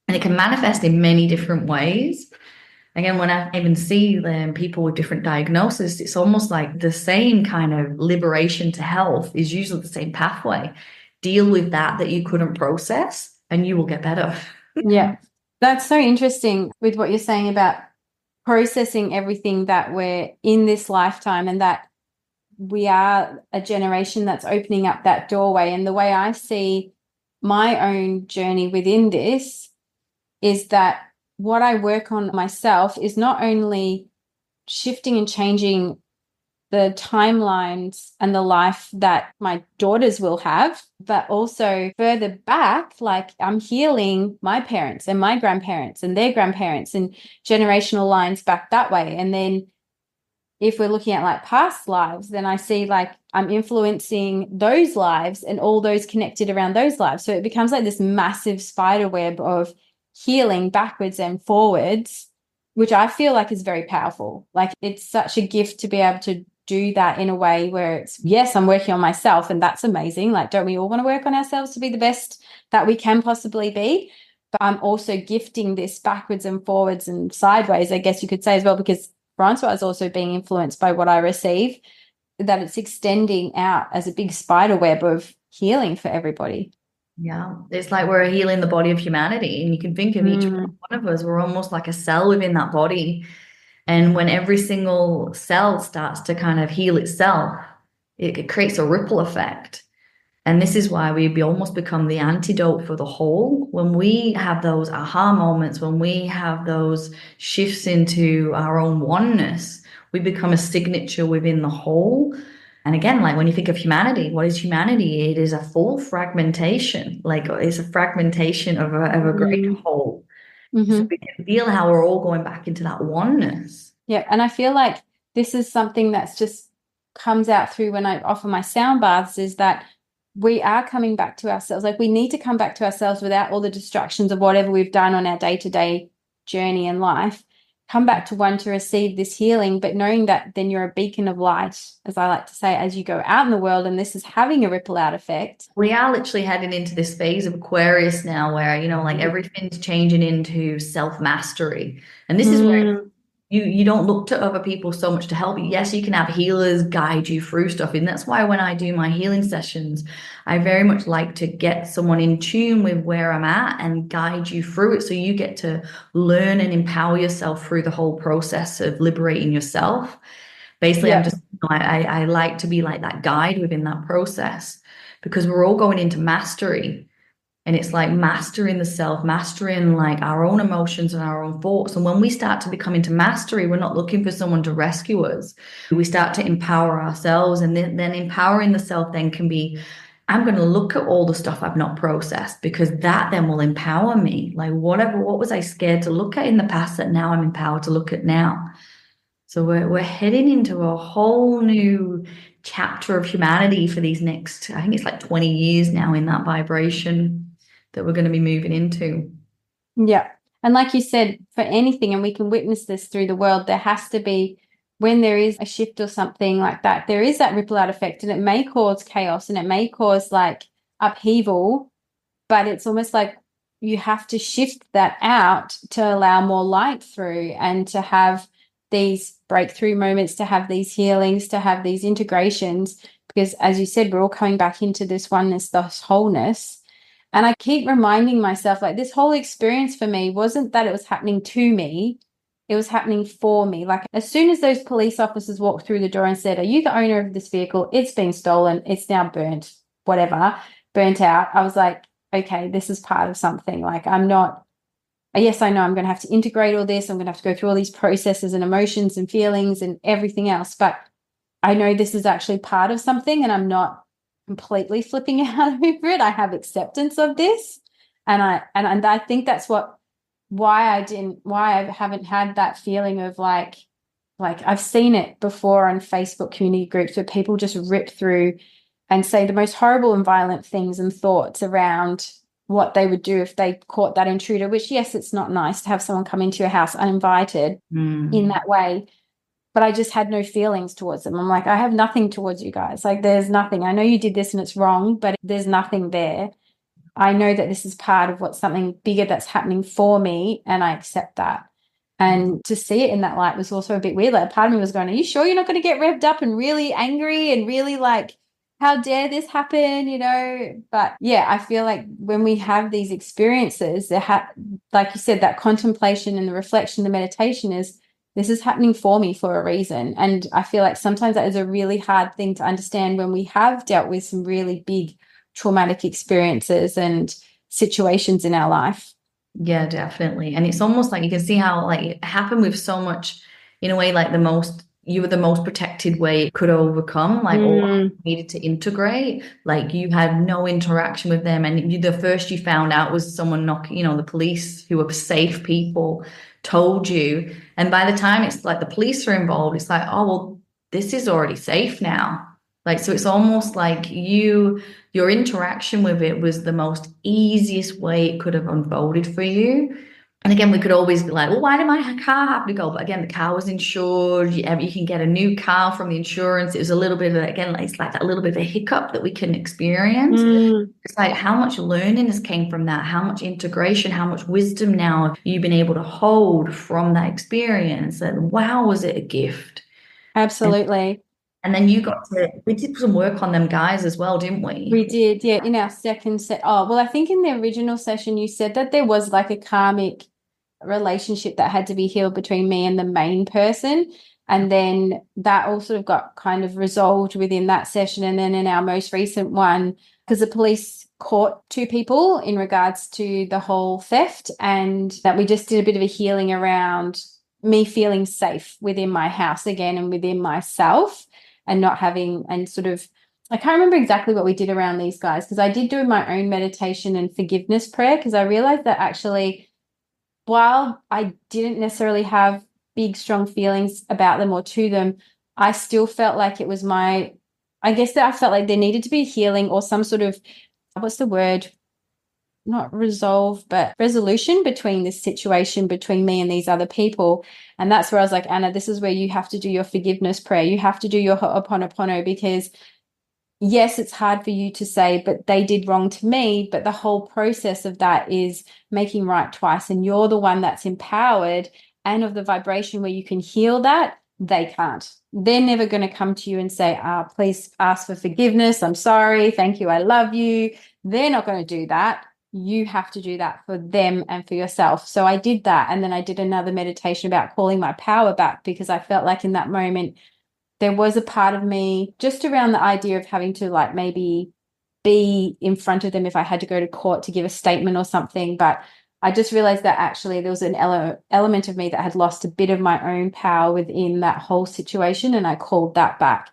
[SPEAKER 2] And it can manifest in many different ways. Again, when I even see people with different diagnoses, it's almost like the same kind of liberation to health is usually the same pathway. Deal with that you couldn't process, and you will get better.
[SPEAKER 1] Yeah, that's so interesting with what you're saying about processing everything that we're in this lifetime, and that we are a generation that's opening up that doorway. And the way I see my own journey within this is that what I work on myself is not only shifting and changing the timelines and the life that my daughters will have, but also further back, like I'm healing my parents and my grandparents and their grandparents and generational lines back that way. And then if we're looking at like past lives, then I see like I'm influencing those lives and all those connected around those lives. So it becomes like this massive spider web of healing backwards and forwards, which I feel like is very powerful. Like it's such a gift to be able to do that in a way where it's, yes, I'm working on myself, and that's amazing. Like, don't we all want to work on ourselves to be the best that we can possibly be? But I'm also gifting this backwards and forwards and sideways, I guess you could say as well, because Francois is also being influenced by what I receive, that it's extending out as a big spider web of healing for everybody.
[SPEAKER 2] Yeah, it's like we're healing the body of humanity, and you can think of each one of us, we're almost like a cell within that body. And when every single cell starts to kind of heal itself, it creates a ripple effect. And this is why we almost become the antidote for the whole. When we have those aha moments, when we have those shifts into our own oneness, we become a signature within the whole. And again, like when you think of humanity, what is humanity? It is a full fragmentation, like it's a fragmentation of a great whole. So we can feel how we're all going back into that oneness.
[SPEAKER 1] Yeah. And I feel like this is something that's just comes out through when I offer my sound baths, is that we are coming back to ourselves. Like we need to come back to ourselves without all the distractions of whatever we've done on our day-to-day journey in life. Come back to one to receive this healing, but knowing that then you're a beacon of light, as I like to say, as you go out in the world, and this is having a ripple out effect.
[SPEAKER 2] We are literally heading into this phase of Aquarius now where, like everything's changing into self-mastery. And this is where you don't look to other people so much to help you. Yes, you can have healers guide you through stuff. And that's why when I do my healing sessions, I very much like to get someone in tune with where I'm at and guide you through it. So you get to learn and empower yourself through the whole process of liberating yourself. Basically, I'm just, I like to be like that guide within that process, because we're all going into mastery. And it's like mastering the self, mastering like our own emotions and our own thoughts. And when we start to become into mastery, we're not looking for someone to rescue us. We start to empower ourselves. And then empowering the self then can be, I'm going to look at all the stuff I've not processed, because that then will empower me. Like what was I scared to look at in the past that now I'm empowered to look at now? So we're heading into a whole new chapter of humanity for these next, I think it's like 20 years now in that vibration that we're going to be moving into.
[SPEAKER 1] Yeah. And like you said, for anything, and we can witness this through the world, there has to be, when there is a shift or something like that, there is that ripple out effect, and it may cause chaos and it may cause like upheaval, but it's almost like you have to shift that out to allow more light through, and to have these breakthrough moments, to have these healings, to have these integrations, because as you said, we're all coming back into this oneness, this wholeness. And I keep reminding myself, like, this whole experience for me wasn't that it was happening to me, it was happening for me. Like, as soon as those police officers walked through the door and said, "Are you the owner of this vehicle? It's been stolen. It's now burnt, whatever, burnt out." I was like, okay, this is part of something. Like, I'm not, yes, I know I'm going to have to integrate all this. I'm going to have to go through all these processes and emotions and feelings and everything else. But I know this is actually part of something, and I'm not completely flipping out over it. I have acceptance of this. And I think that's why I haven't had that feeling of like I've seen it before on Facebook community groups where people just rip through and say the most horrible and violent things and thoughts around what they would do if they caught that intruder, which, yes, it's not nice to have someone come into your house uninvited in that way. But I just had no feelings towards them. I'm like, I have nothing towards you guys. Like, there's nothing. I know you did this and it's wrong, but there's nothing there. I know that this is part of what's something bigger that's happening for me, and I accept that. And to see it in that light was also a bit weird. Like, part of me was going, are you sure you're not going to get revved up and really angry and really like, how dare this happen, But yeah, I feel like when we have these experiences, like you said, that contemplation and the reflection, the meditation is, this is happening for me for a reason. And I feel like sometimes that is a really hard thing to understand when we have dealt with some really big traumatic experiences and situations in our life.
[SPEAKER 2] Yeah, definitely. And it's almost like you can see how like it happened with so much, in a way, like you were the most protected way it could overcome, like all needed to integrate. Like you had no interaction with them, and the first you found out was someone knocking, the police, who were safe people, told you. And by the time it's like the police are involved, it's like, oh, well, this is already safe now. Like, so it's almost like your interaction with it was the most easiest way it could have unfolded for you. And again, we could always be like, well, why did my car have to go? But again, the car was insured. You can get a new car from the insurance. It was a little bit of, again, it's like that little bit of a hiccup that we can experience.
[SPEAKER 1] Mm.
[SPEAKER 2] It's like how much learning has came from that, how much integration, how much wisdom now you've been able to hold from that experience. And wow, was it a gift?
[SPEAKER 1] Absolutely.
[SPEAKER 2] And then we did some work on them guys as well, didn't we?
[SPEAKER 1] We did, yeah, in our second set. Oh, well, I think in the original session you said that there was like a karmic relationship that had to be healed between me and the main person. And then that all sort of got kind of resolved within that session. And then in our most recent one, because the police caught two people in regards to the whole theft, and that we just did a bit of a healing around me feeling safe within my house again and within myself, and not having, and sort of, I can't remember exactly what we did around these guys, because I did do my own meditation and forgiveness prayer, because I realized that actually, while I didn't necessarily have big, strong feelings about them or to them, I still felt like it was I guess that I felt like there needed to be healing or some sort of, what's the word? Not resolve, but resolution between this situation between me and these other people. And that's where I was like, Anna, this is where you have to do your forgiveness prayer. You have to do your Ho'oponopono, because yes, it's hard for you to say, but they did wrong to me. But the whole process of that is making right twice. And you're the one that's empowered and of the vibration where you can heal that. They can't. They're never going to come to you and say, please ask for forgiveness. I'm sorry. Thank you. I love you. They're not going to do that. You have to do that for them and for yourself. So I did that. And then I did another meditation about calling my power back, because I felt like in that moment, there was a part of me just around the idea of having to like maybe be in front of them if I had to go to court to give a statement or something. But I just realized that actually there was an element of me that had lost a bit of my own power within that whole situation, and I called that back.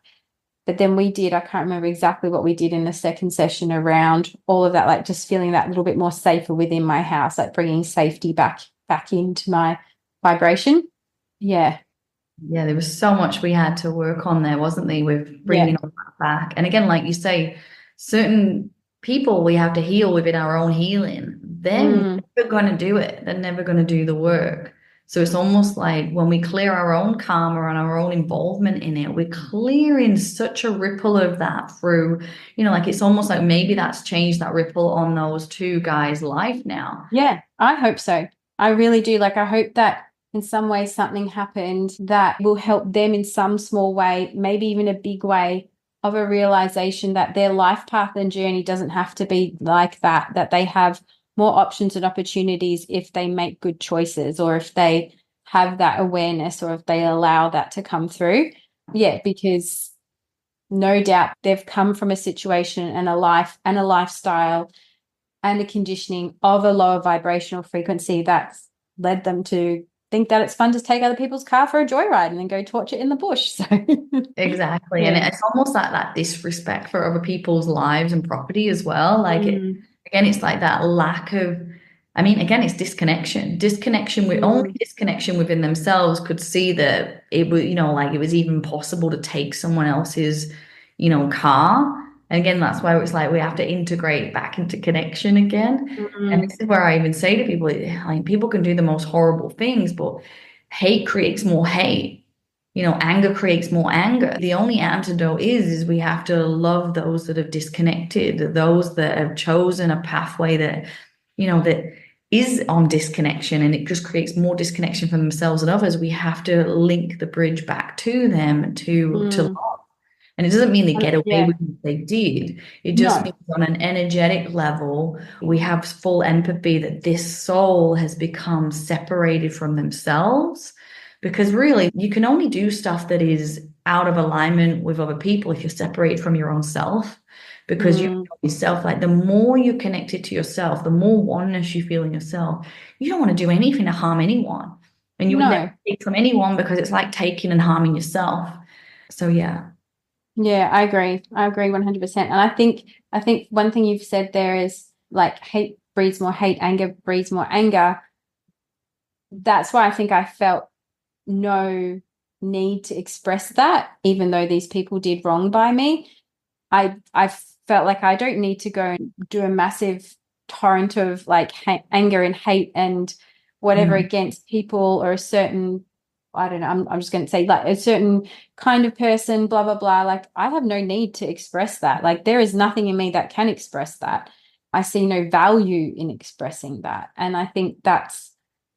[SPEAKER 1] But then I can't remember exactly what we did in the second session around all of that, like just feeling that little bit more safer within my house, like bringing safety back into my vibration. Yeah.
[SPEAKER 2] Yeah, there was so much we had to work on there, wasn't there, with bringing all that back. And again, like you say, certain people we have to heal within our own healing. They're never going to do it. They're never going to do the work. So it's almost like when we clear our own karma and our own involvement in it, we're clearing such a ripple of that through, like it's almost like maybe that's changed that ripple on those two guys' life now.
[SPEAKER 1] Yeah, I hope so. I really do. Like, I hope that in some way something happened that will help them in some small way, maybe even a big way, of a realization that their life path and journey doesn't have to be like that they have more options and opportunities if they make good choices, or if they have that awareness, or if they allow that to come through. Yeah, because no doubt they've come from a situation and a life and a lifestyle and a conditioning of a lower vibrational frequency that's led them to think that it's fun to take other people's car for a joyride and then go torch it in the bush. So
[SPEAKER 2] Exactly.
[SPEAKER 1] yeah.
[SPEAKER 2] And it's almost like that disrespect for other people's lives and property as well. Like again, it's like that lack of, I mean, again, it's disconnection. Disconnection with only disconnection within themselves could see that it was, like it was even possible to take someone else's, car. And again, that's why it's like we have to integrate back into connection again. And this is where I even say to people, like people can do the most horrible things, but hate creates more hate. Anger creates more anger. The only antidote is we have to love those that have disconnected, those that have chosen a pathway that, that is on disconnection, and it just creates more disconnection from themselves and others. We have to link the bridge back to them to love. And it doesn't mean they get away with what they did. It just means on an energetic level, we have full empathy that this soul has become separated from themselves. Because really, you can only do stuff that is out of alignment with other people if you're separated from your own self. Because you know yourself, like the more you're connected to yourself, the more oneness you feel in yourself, you don't want to do anything to harm anyone. And you would never take from anyone, because it's like taking and harming yourself. So yeah.
[SPEAKER 1] Yeah, I agree. I agree 100%. And I think one thing you've said there is like hate breeds more hate, anger breeds more anger. that's why I think I felt no need to express that, even though these people did wrong by me. I felt like I don't need to go and do a massive torrent of like anger and hate and whatever
[SPEAKER 2] Mm.
[SPEAKER 1] against people or a certain, I don't know, I'm just going to say like a certain kind of person, blah, blah, blah. Like I have no need to express that. Like there is nothing in me that can express that. I see no value in expressing that. And I think that's,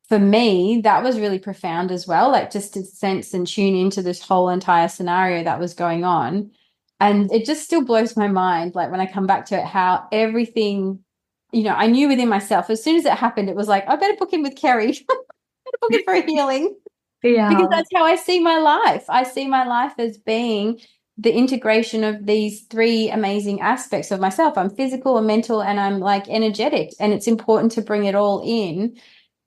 [SPEAKER 1] for me, that was really profound as well. Like just to sense and tune into this whole entire scenario that was going on. And it just still blows my mind, like when I come back to it, how everything, I knew within myself, as soon as it happened, it was like, I better book in with Kerrie, better book in for a healing, because
[SPEAKER 2] Yeah.
[SPEAKER 1] that's how I see my life. I see my life as being the integration of these three amazing aspects of myself. I'm physical, I'm mental, and I'm like energetic. And it's important to bring it all in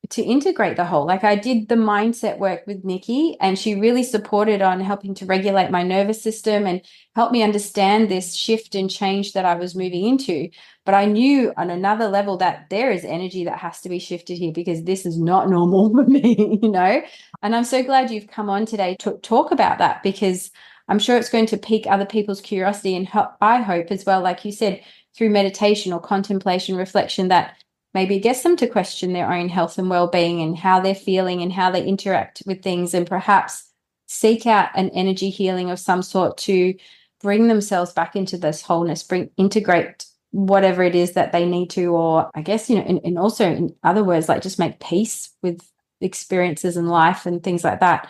[SPEAKER 1] to integrate the whole. Like I did the mindset work with Nikki, and she really supported on helping to regulate my nervous system and help me understand this shift and change that I was moving into. But I knew on another level that there is energy that has to be shifted here, because this is not normal for me. And I'm so glad you've come on today to talk about that, because I'm sure it's going to pique other people's curiosity, and I hope as well, like you said, through meditation or contemplation, reflection, that maybe it gets them to question their own health and well-being and how they're feeling and how they interact with things, and perhaps seek out an energy healing of some sort to bring themselves back into this wholeness, integrate whatever it is that they need to, or I guess, and also in other words, like just make peace with experiences in life and things like that.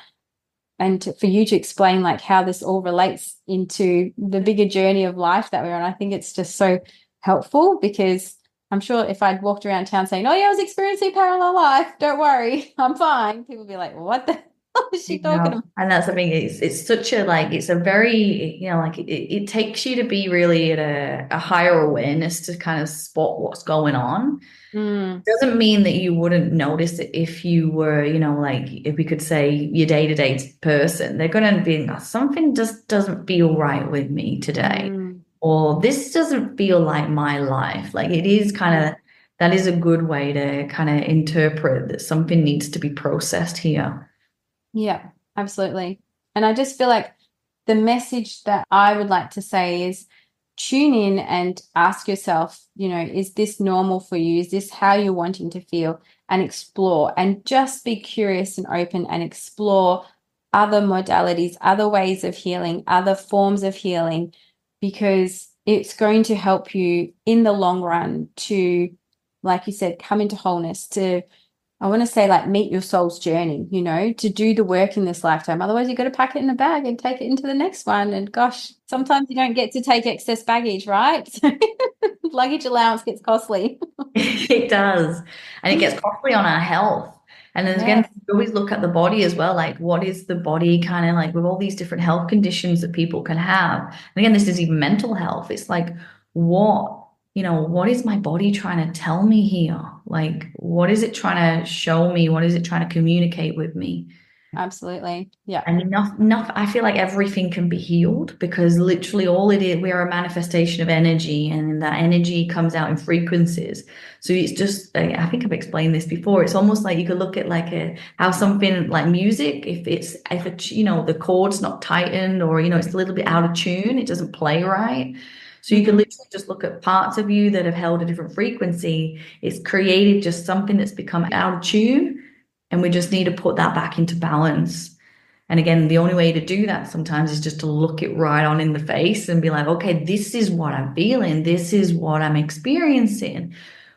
[SPEAKER 1] And for you to explain like how this all relates into the bigger journey of life that we're on, I think it's just so helpful, because I'm sure if I'd walked around town saying, oh yeah, I was experiencing parallel life, don't worry, I'm fine, people would be like, what the hell is she talking
[SPEAKER 2] Yeah,
[SPEAKER 1] about?
[SPEAKER 2] and that's the thing. It's such a like it's a very like it takes you to be really at a higher awareness to kind of spot what's going on.
[SPEAKER 1] Mm,
[SPEAKER 2] Doesn't mean that you wouldn't notice it if you were, like if we could say your day-to-day person, they're going to be, "Oh, something just doesn't feel right with me today,
[SPEAKER 1] mm,
[SPEAKER 2] or this doesn't feel like my life." Like it is kind
[SPEAKER 1] mm.
[SPEAKER 2] of, that is a good way to kind of interpret that something needs to be processed here.
[SPEAKER 1] Yeah, absolutely. And I just feel like the message that I would like to say is tune in and ask yourself, is this normal for you? Is this how you're wanting to feel? And explore, and just be curious and open and explore other modalities, other ways of healing, other forms of healing, because it's going to help you in the long run to, like you said, come into wholeness, to, I want to say, like, meet your soul's journey, to do the work in this lifetime. Otherwise, you've got to pack it in a bag and take it into the next one. And gosh, sometimes you don't get to take excess baggage, right? Luggage allowance gets costly.
[SPEAKER 2] It does. And it gets costly on our health. And then
[SPEAKER 1] Yeah,
[SPEAKER 2] again, we always look at the body as well. Like, what is the body kind of like with all these different health conditions that people can have? And again, this is even mental health. It's like, what is my body trying to tell me here? Like, what is it trying to show me? What is it trying to communicate with me?
[SPEAKER 1] absolutely. Yeah,
[SPEAKER 2] And enough, I feel like everything can be healed because literally all it is, we are a manifestation of energy, and that energy comes out in frequencies. So it's just, I think I've explained this before. It's almost like you could look at like how something like music, the chord's not tightened, or, it's a little bit out of tune, it doesn't play right. So you can
[SPEAKER 1] hmm,
[SPEAKER 2] literally just look at parts of you that have held a different frequency. It's created just something that's become out of tune, and we just need to put that back into balance. And again, the only way to do that sometimes is just to look it right on in the face and be like, okay, this is what I'm feeling. This is what I'm experiencing.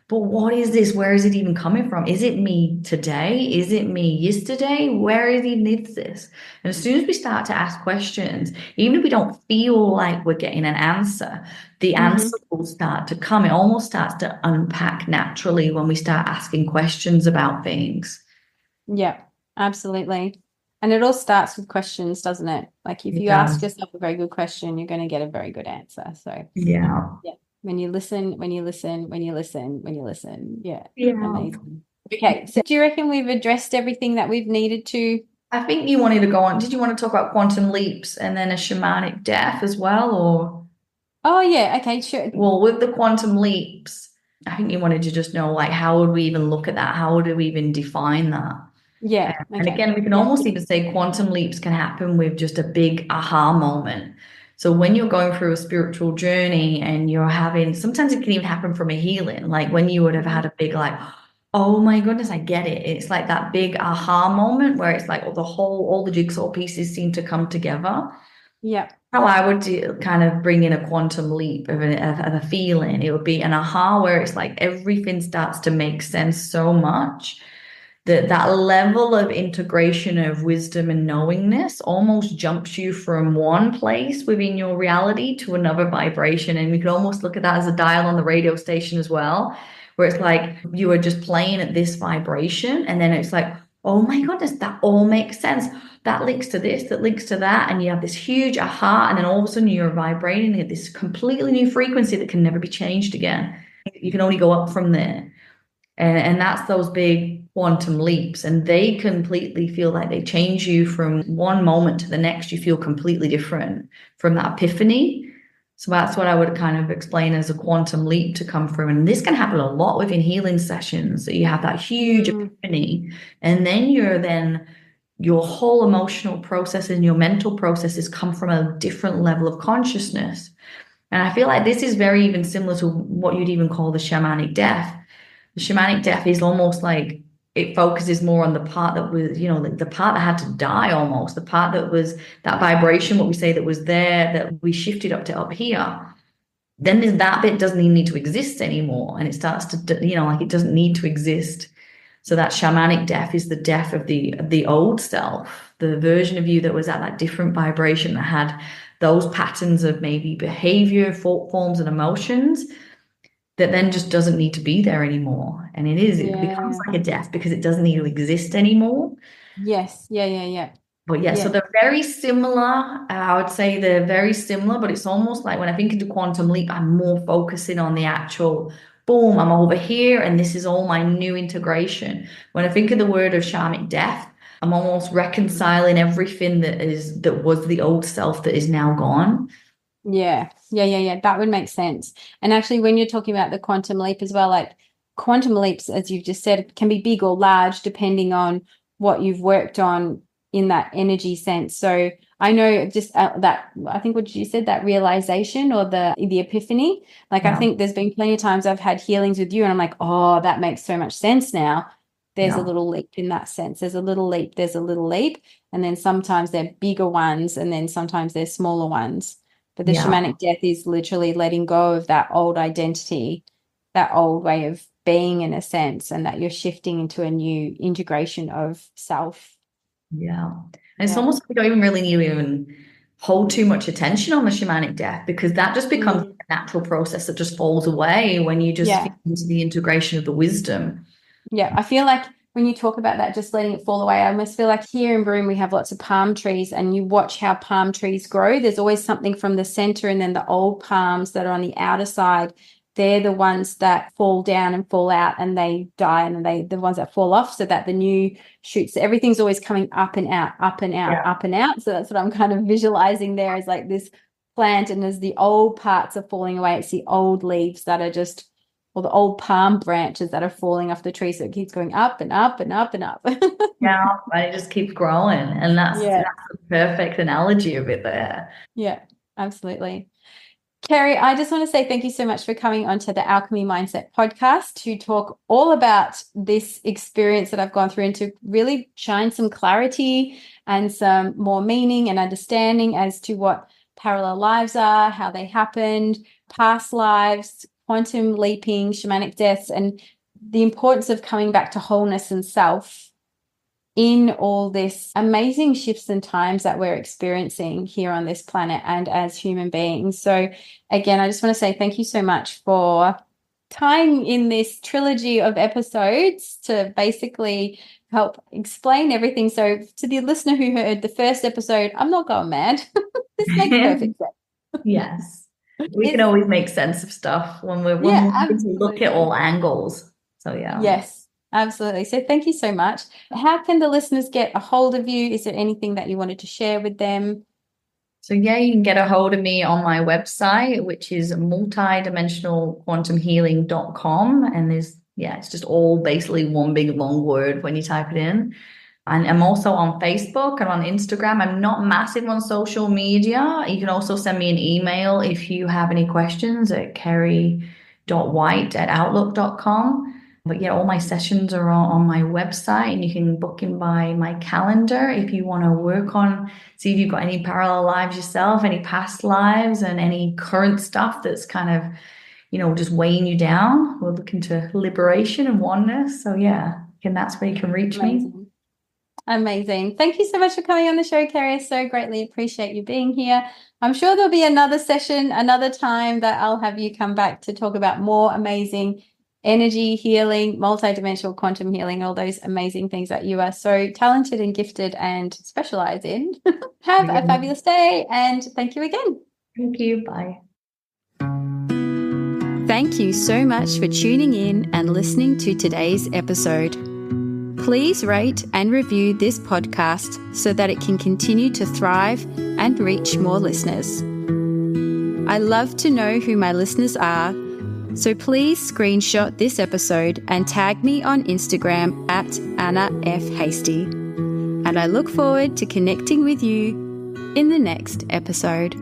[SPEAKER 2] But what is this? Where is it even coming from? Is it me today? Is it me yesterday? Where even is this? And as soon as we start to ask questions, even if we don't feel like we're getting an answer, the
[SPEAKER 1] hmm,
[SPEAKER 2] answer will start to come. It almost starts to unpack naturally when we start asking questions about things.
[SPEAKER 1] yeah, absolutely. And it all starts with questions, doesn't it? Like if
[SPEAKER 2] It
[SPEAKER 1] you ask
[SPEAKER 2] does.
[SPEAKER 1] yourself a very good question, you're going to get a very good answer. So
[SPEAKER 2] Yeah.
[SPEAKER 1] yeah. When you listen, when you listen, when you listen, when you listen. Yeah.
[SPEAKER 2] Yeah.
[SPEAKER 1] Amazing. Okay. So do you reckon we've addressed everything that we've needed to?
[SPEAKER 2] I think you wanted to go on. Did you want to talk about quantum leaps and then a shamanic death as well? Or,
[SPEAKER 1] Oh, yeah. Okay. Sure.
[SPEAKER 2] well, with the quantum leaps, I think you wanted to just know, like, how would we even look at that? How would we even define that?
[SPEAKER 1] Yeah.
[SPEAKER 2] And
[SPEAKER 1] Okay.
[SPEAKER 2] again, we can
[SPEAKER 1] Yeah.
[SPEAKER 2] almost even say quantum leaps can happen with just a big aha moment. So when you're going through a spiritual journey and you're having, sometimes it can even happen from a healing, like when you would have had a big, like, oh my goodness, I get it. It's like that big aha moment where it's like, oh, all the jigsaw pieces seem to come together.
[SPEAKER 1] Yeah.
[SPEAKER 2] How I would kind of bring in a quantum leap of a feeling, it would be an aha where it's like everything starts to make sense so much that level of integration of wisdom and knowingness almost jumps you from one place within your reality to another vibration. And we can almost look at that as a dial on the radio station as well, where it's like you are just playing at this vibration, and then it's like, oh my goodness, that all makes sense. That links to this, that links to that, and you have this huge aha, and then all of a sudden you're vibrating at this completely new frequency that can never be changed again. You can only go up from there. And that's those big quantum leaps. And they completely feel like they change you from one moment to the next. You feel completely different from that epiphany. So that's what I would kind of explain as a quantum leap to come through. And this can happen a lot within healing sessions. That you have that huge epiphany, and then your whole emotional process and your mental processes come from a different level of consciousness. And I feel like this is very even similar to what you'd even call the shamanic death. The shamanic death is almost like it focuses more on the part that was, like the part that had to die almost, the part that was that vibration, what we say that was there, that we shifted up to up here. Then there's that bit doesn't even need to exist anymore. And it starts to, like it doesn't need to exist. So that shamanic death is the death of the old self, the version of you that was at that different vibration that had those patterns of maybe behavior, thought forms, and emotions that then just doesn't need to be there anymore. And it becomes
[SPEAKER 1] Yeah.
[SPEAKER 2] like a death because it doesn't need to exist anymore.
[SPEAKER 1] Yes. Yeah. Yeah. Yeah.
[SPEAKER 2] But yeah, so
[SPEAKER 1] Yeah.
[SPEAKER 2] they're very similar. I would say they're very similar, but it's almost like when I think into quantum leap, I'm more focusing on the actual boom, I'm over here, and this is all my new integration. When I think of the word of shamanic death, I'm almost reconciling everything that was the old self that is now gone.
[SPEAKER 1] Yeah. Yeah. Yeah. Yeah. That would make sense. And actually, when you're talking about the quantum leap as well, like quantum leaps, as you've just said, can be big or large depending on what you've worked on in that energy sense. So I know just that, I think what you said, that realization or the epiphany. Like I
[SPEAKER 2] Yeah,
[SPEAKER 1] think there's been plenty of times I've had healings with you and I'm like, oh, that makes so much sense now. There's a
[SPEAKER 2] yeah,
[SPEAKER 1] little leap in that sense. There's a little leap, there's a little leap. And then sometimes they're bigger ones and then sometimes they're smaller ones. But the
[SPEAKER 2] yeah.
[SPEAKER 1] shamanic death is literally letting go of that old identity, that old way of being in a sense, and that you're shifting into a new integration of self.
[SPEAKER 2] Yeah. And it's
[SPEAKER 1] Yeah.
[SPEAKER 2] almost like we don't even really need to even hold too much attention on the shamanic death because that just becomes
[SPEAKER 1] Mm.
[SPEAKER 2] a natural process that just falls away when you just fit
[SPEAKER 1] Yeah.
[SPEAKER 2] into the integration of the wisdom.
[SPEAKER 1] Yeah. I feel like when you talk about that, just letting it fall away, I almost feel like here in Broome, we have lots of palm trees and you watch how palm trees grow. There's always something from the center and then the old palms that are on the outer side. They're the ones that fall down and fall out and they die and the ones that fall off so that the new shoots, everything's always coming up and out, up and out,
[SPEAKER 2] Yeah.
[SPEAKER 1] up and out. So that's what I'm kind of visualizing there is like this plant and as the old parts are falling away, it's the old leaves that are just or the old palm branches that are falling off the tree. So it keeps going up and up and up and up.
[SPEAKER 2] Yeah. And it just keeps growing. And that's
[SPEAKER 1] Yeah.
[SPEAKER 2] the perfect analogy of it there.
[SPEAKER 1] Yeah, absolutely. Kerrie, I just want to say thank you so much for coming onto the Alchemy Mindset podcast to talk all about this experience that I've gone through and to really shine some clarity and some more meaning and understanding as to what parallel lives are, how they happened, past lives, quantum leaping, shamanic deaths, and the importance of coming back to wholeness and self in all this amazing shifts and times that we're experiencing here on this planet and as human beings. So again, I just want to say thank you so much for tying in this trilogy of episodes to basically help explain everything. So to the listener who heard the first episode, I'm not going mad. This makes perfect sense.
[SPEAKER 2] Yes. We can
[SPEAKER 1] It's
[SPEAKER 2] always make sense of stuff when
[SPEAKER 1] yeah,
[SPEAKER 2] we're able to look at
[SPEAKER 1] absolutely.
[SPEAKER 2] all angles. So yeah.
[SPEAKER 1] Yes, absolutely. So thank you so much. How can the listeners get a hold of you? Is there anything that you wanted to share with them?
[SPEAKER 2] So yeah, you can get a hold of me on my website, which is multidimensionalquantumhealing.com. And it's just all basically one big long word when you type it in. And I'm also on Facebook and on Instagram. I'm not massive on social media. You can also send me an email if you have any questions at kerrie.white@outlook.com. But yeah, all my sessions are on my website, and you can book in by my calendar if you want to work on, see if you've got any parallel lives yourself, any past lives, and any current stuff that's kind of, just weighing you down. We're looking to liberation and oneness. So yeah, and that's where you can reach me.
[SPEAKER 1] Amazing. Thank you so much for coming on the show, Kerrie. I so greatly appreciate you being here. I'm sure there'll be another session, another time that I'll have you come back to talk about more amazing energy healing, multidimensional quantum healing, all those amazing things that you are so talented and gifted and specialize in. Have a fabulous day, and thank you again.
[SPEAKER 2] Thank you. Bye.
[SPEAKER 1] Thank you so much for tuning in and listening to today's episode. Please rate and review this podcast so that it can continue to thrive and reach more listeners. I love to know who my listeners are, so please screenshot this episode and tag me on Instagram at Anna F. Hastie. And I look forward to connecting with you in the next episode.